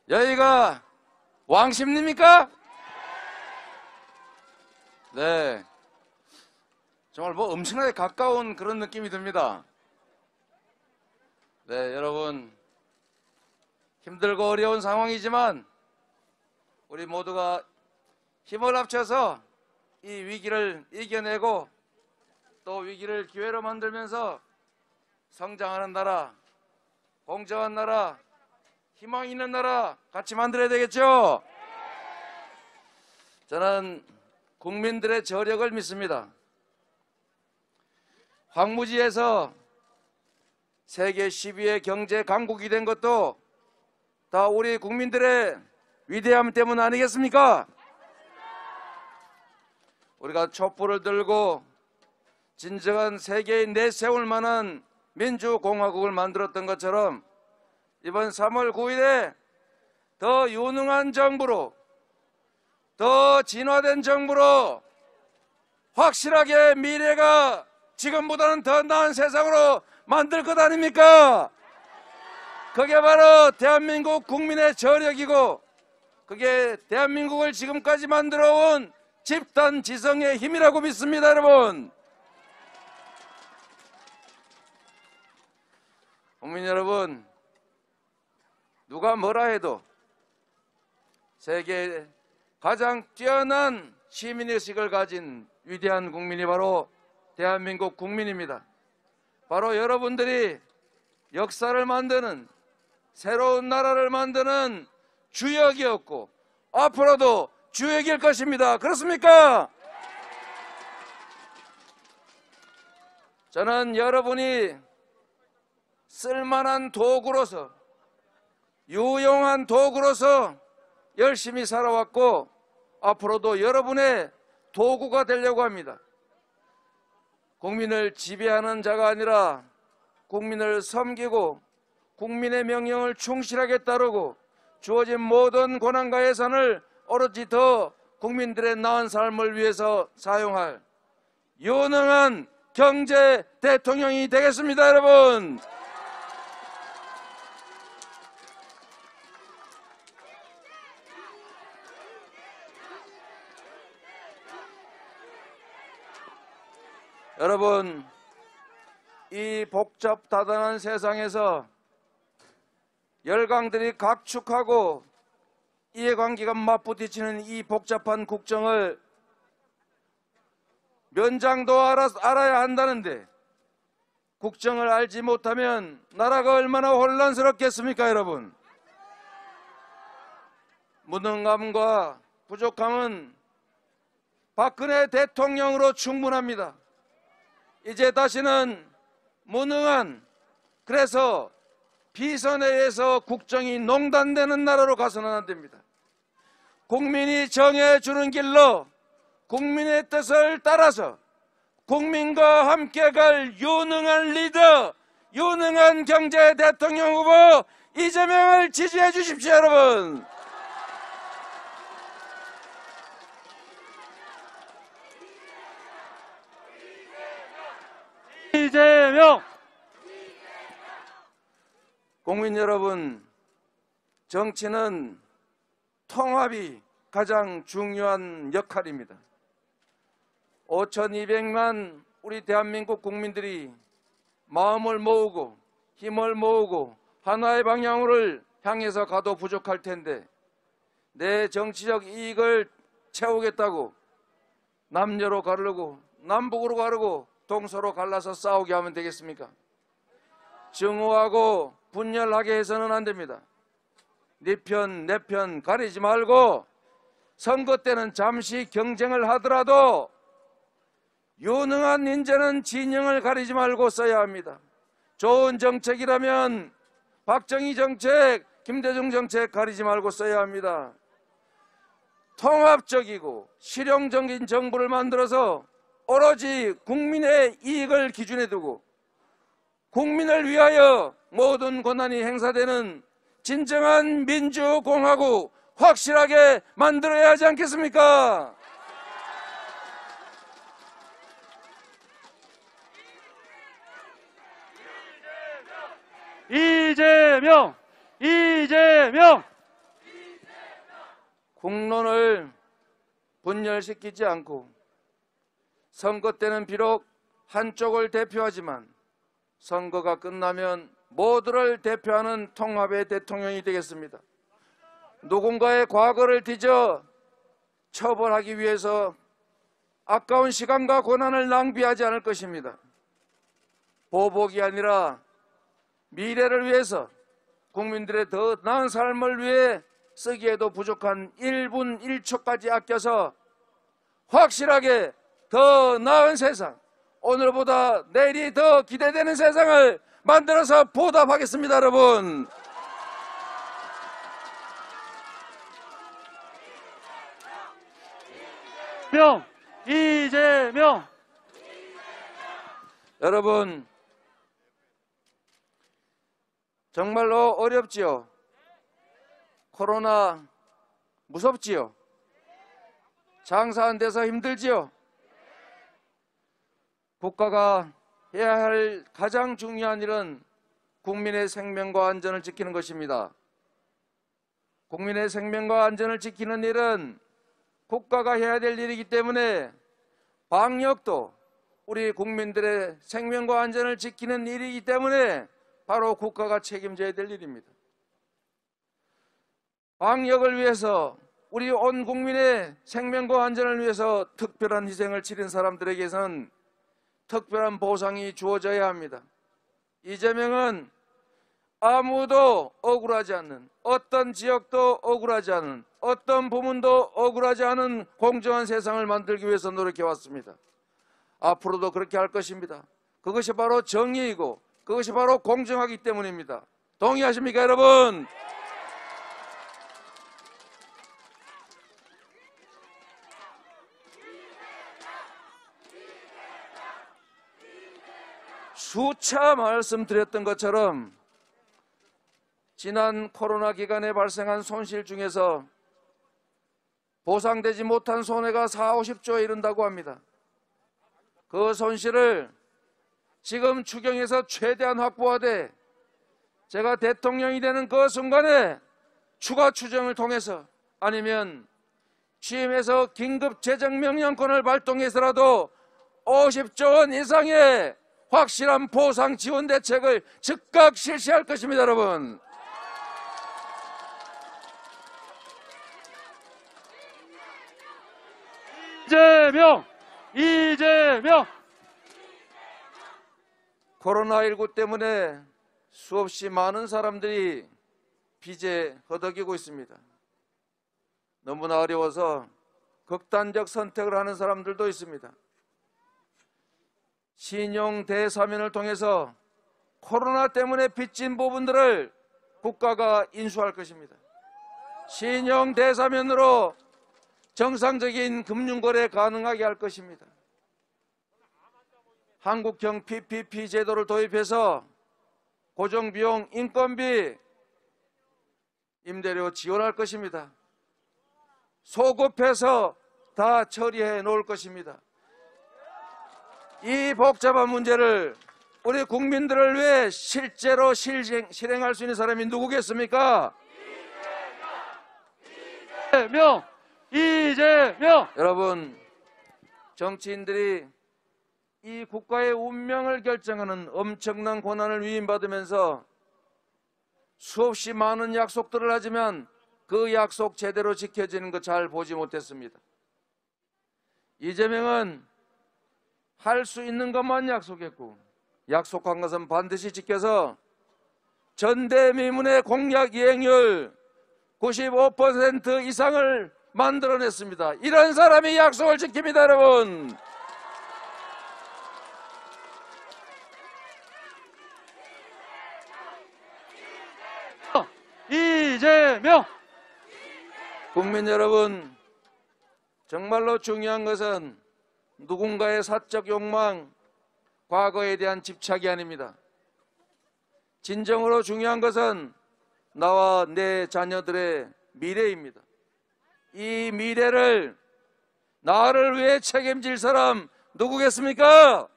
여기가 왕십리입니까? 네. 정말 뭐 엄청나게 가까운 그런 느낌이 듭니다. 네, 여러분. 힘들고 어려운 상황이지만 우리 모두가 힘을 합쳐서 이 위기를 이겨내고 또 위기를 기회로 만들면서 성장하는 나라, 공정한 나라, 희망 있는 나라 같이 만들어야 되겠죠? 저는 국민들의 저력을 믿습니다. 황무지에서 세계 10위의 경제 강국이 된 것도 다 우리 국민들의 위대함 때문 아니겠습니까? 우리가 촛불을 들고 진정한 세계에 내세울 만한 민주공화국을 만들었던 것처럼 이번 3월 9일에 더 유능한 정부로, 더 진화된 정부로 확실하게 미래가 지금보다는 더 나은 세상으로 만들 것 아닙니까? 그게 바로 대한민국 국민의 저력이고 그게 대한민국을 지금까지 만들어온 집단 지성의 힘이라고 믿습니다, 여러분. 국민 여러분, 누가 뭐라 해도 세계의 가장 뛰어난 시민의식을 가진 위대한 국민이 바로 대한민국 국민입니다. 바로 여러분들이 역사를 만드는 새로운 나라를 만드는 주역이었고 앞으로도 주역일 것입니다. 그렇습니까? 저는 여러분이 쓸만한 도구로서 유용한 도구로서 열심히 살아왔고 앞으로도 여러분의 도구가 되려고 합니다. 국민을 지배하는 자가 아니라 국민을 섬기고 국민의 명령을 충실하게 따르고 주어진 모든 권한과 예산을 오로지 더 국민들의 나은 삶을 위해서 사용할 유능한 경제 대통령이 되겠습니다, 여러분. 여러분, 이 복잡다단한 세상에서 열강들이 각축하고 이해관계가 맞부딪히는 이 복잡한 국정을 면장도 알아야 한다는데 국정을 알지 못하면 나라가 얼마나 혼란스럽겠습니까, 여러분? 무능함과 부족함은 박근혜 대통령으로 충분합니다. 이제 다시는 무능한, 그래서 비선에 의해서 국정이 농단되는 나라로 가서는 안 됩니다. 국민이 정해주는 길로 국민의 뜻을 따라서 국민과 함께 갈 유능한 리더, 유능한 경제 대통령 후보 이재명을 지지해 주십시오, 여러분. 이재명! 국민 여러분, 정치는 통합이 가장 중요한 역할입니다. 5,200만 우리 대한민국 국민들이 마음을 모으고 힘을 모으고 하나의 방향으로 향해서 가도 부족할 텐데 내 정치적 이익을 채우겠다고 남녀로 가르고 남북으로 가르고 동서로 갈라서 싸우게 하면 되겠습니까? 증오하고 분열하게 해서는 안 됩니다. 네 편, 내 편 가리지 말고 선거 때는 잠시 경쟁을 하더라도 유능한 인재는 진영을 가리지 말고 써야 합니다. 좋은 정책이라면 박정희 정책, 김대중 정책 가리지 말고 써야 합니다. 통합적이고 실용적인 정부를 만들어서 오로지 국민의 이익을 기준에 두고 국민을 위하여 모든 권한이 행사되는 진정한 민주공화국 확실하게 만들어야 하지 않겠습니까? 이재명! 이재명! 국론을 분열시키지 않고 선거 때는 비록 한쪽을 대표하지만 선거가 끝나면 모두를 대표하는 통합의 대통령이 되겠습니다. 누군가의 과거를 뒤져 처벌하기 위해서 아까운 시간과 권한을 낭비하지 않을 것입니다. 보복이 아니라 미래를 위해서 국민들의 더 나은 삶을 위해 쓰기에도 부족한 1분 1초까지 아껴서 확실하게 더 나은 세상, 오늘보다 내일이 더 기대되는 세상을 만들어서 보답하겠습니다, 여러분. 이재명! 여러분, 정말로 어렵지요? 코로나 무섭지요? 장사 안 돼서 힘들지요? 국가가 해야 할 가장 중요한 일은 국민의 생명과 안전을 지키는 것입니다. 국민의 생명과 안전을 지키는 일은 국가가 해야 될 일이기 때문에 방역도 우리 국민들의 생명과 안전을 지키는 일이기 때문에 바로 국가가 책임져야 될 일입니다. 방역을 위해서 우리 온 국민의 생명과 안전을 위해서 특별한 희생을 치른 사람들에게서는 특별한 보상이 주어져야 합니다. 이재명은 아무도 억울하지 않는, 어떤 지역도 억울하지 않은, 어떤 부문도 억울하지 않은 공정한 세상을 만들기 위해서 노력해왔습니다. 앞으로도 그렇게 할 것입니다. 그것이 바로 정의이고 그것이 바로 공정하기 때문입니다. 동의하십니까, 여러분? 수차 말씀드렸던 것처럼 지난 코로나 기간에 발생한 손실 중에서 보상되지 못한 손해가 40~50조에 이른다고 합니다. 그 손실을 지금 추경에서 최대한 확보하되 제가 대통령이 되는 그 순간에 추가 추정을 통해서 아니면 취임해서 긴급 재정명령권을 발동해서라도 50조 원 이상의 확실한 보상 지원 대책을 즉각 실시할 것입니다, 여러분. 이재명! 코로나19 때문에 수없이 많은 사람들이 빚에 허덕이고 있습니다. 너무나 어려워서 극단적 선택을 하는 사람들도 있습니다. 신용 대사면을 통해서 코로나 때문에 빚진 부분들을 국가가 인수할 것입니다. 신용 대사면으로 정상적인 금융거래 가능하게 할 것입니다. 한국형 PPP 제도를 도입해서 고정비용, 인건비, 임대료 지원할 것입니다. 소급해서 다 처리해 놓을 것입니다. 이 복잡한 문제를 우리 국민들을 위해 실제로 실행할 수 있는 사람이 누구겠습니까? 이재명! 여러분, 정치인들이 이 국가의 운명을 결정하는 엄청난 권한을 위임받으면서 수없이 많은 약속들을 하지만 그 약속 제대로 지켜지는 거 잘 보지 못했습니다. 이재명은 할 수 있는 것만 약속했고 약속한 것은 반드시 지켜서 전대미문의 공약 이행률 95% 이상을 만들어냈습니다. 이런 사람이 약속을 지킵니다, 여러분. 이재명! 국민 여러분, 정말로 중요한 것은 누군가의 사적 욕망, 과거에 대한 집착이 아닙니다. 진정으로 중요한 것은 나와 내 자녀들의 미래입니다. 이 미래를 나를 위해 책임질 사람 누구겠습니까?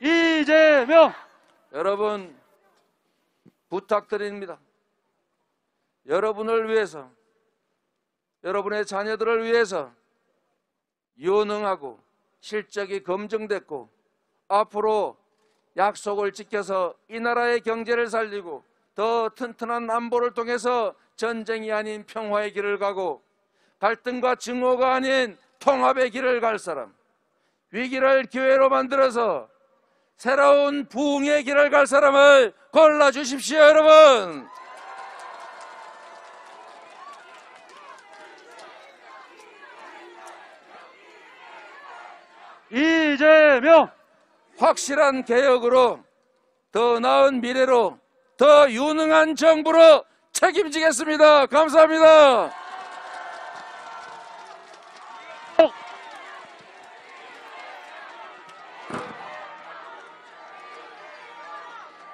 이재명! 여러분, 부탁드립니다. 여러분을 위해서, 여러분의 자녀들을 위해서 유능하고 실적이 검증됐고 앞으로 약속을 지켜서 이 나라의 경제를 살리고 더 튼튼한 안보를 통해서 전쟁이 아닌 평화의 길을 가고 갈등과 증오가 아닌 통합의 길을 갈 사람, 위기를 기회로 만들어서 새로운 부흥의 길을 갈 사람을 골라주십시오, 여러분. 이재명! 확실한 개혁으로 더 나은 미래로 더 유능한 정부로 책임지겠습니다. 감사합니다.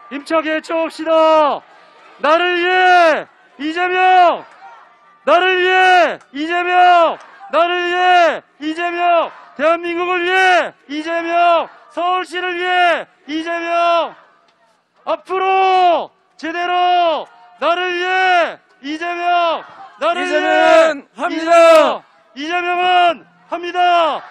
힘차게 외쳐봅시다. 나를 위해 이재명! 나를 위해 이재명! 나를 위해 이재명! 대한민국을 위해 이재명! 서울시를 위해 이재명! 앞으로 제대로 나를 위해 이재명! 나를 이재명은 위해 합니다. 이재명은 합니다.